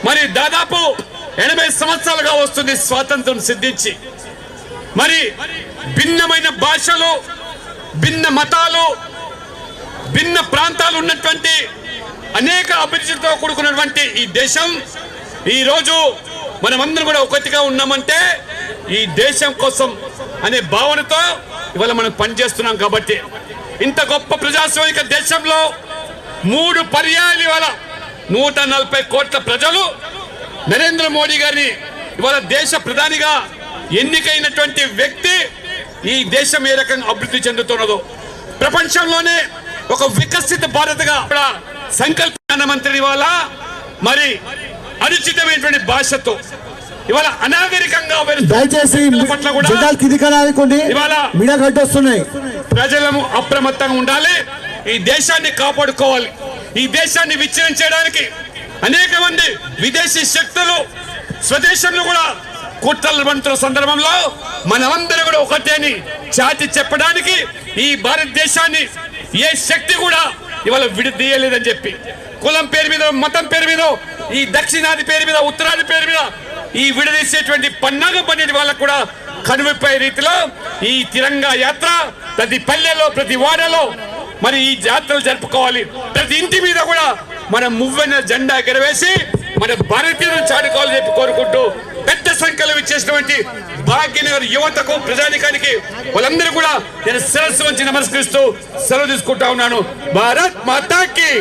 మరి దాదాపు 80 సంవత్సరాలుగా వస్తుంది స్వాతంత్రం సిద్ధించి. మరి భిన్నమైన భాషలు, భిన్న మతాలు, భిన్న ప్రాంతాలు ఉన్నటువంటి అనేక అభిరుచులతో కూడుకున్నటువంటి ఈ దేశం ఈరోజు మనమందరం కూడా ఒకటిగా ఉన్నామంటే ఈ దేశం కోసం అనే భావనతో ఇవాళ మనం పనిచేస్తున్నాం. కాబట్టి ఇంత గొప్ప ప్రజాస్వామిక దేశంలో 3 పర్యాయాలు ఇవాళ 140 కోట్ల ప్రజలు నరేంద్ర మోడీ గారిని ఇవాళ దేశ ప్రధానిగా ఎన్నికైనటువంటి వ్యక్తి ఈ దేశం ఏ రకంగా అభివృద్ధి చెందుతున్నదో, ప్రపంచంలోనే ఒక వికసిత భారత్గా సంకల్ప ప్రధానమంత్రి ఇవాళ మరి అనుచితమైనటువంటి భాషతో ఇవాళ అనాగరికంగా దయచేసి ప్రజలను అప్రమత్తంగా ఉండాలి. ఈ దేశాన్ని కాపాడుకోవాలి. ఈ దేశాన్ని విచ్ఛిన్నం చేయడానికి అనేక మంది విదేశీ శక్తులు స్వదేశంలో కూడా కుట్రలు పండుతున్న సందర్భంలో మనమందరూ కూడా ఒకటే అని చాటి చెప్పడానికి ఈ భారతదేశాన్ని ఏ శక్తి కూడా ఇవాళ విడదీయలేదని చెప్పి కులం పేరు మీద, మతం పేరు మీద, ఈ దక్షిణాది పేరు మీద, ఉత్తరాది పేరు మీద ఈ విడదీసేటువంటి పన్నాగ పని వాళ్ళకు కూడా కనువిప్పే రీతిలో ఈ తిరంగా యాత్ర ప్రతి పల్లెలో, ప్రతి వాడలో మరి ఈ యాత్రలు జరుపుకోవాలి. ప్రతి ఇంటి మీద కూడా మన మువ్వెన్న జెండా ఎగరవేసి మన భారతీయులను చాటుకోవాలని చెప్పి కోరుకుంటూ పెద్ద సంఖ్యలో ఇచ్చేసినటువంటి భాగ్యనగర్ యువతకు, ప్రజానికానికి వాళ్ళందరూ కూడా నేను శిరస్సు వంచి నమస్కరిస్తూ సెలవు తీసుకుంటా ఉన్నాను. భారత్ మాతాకి.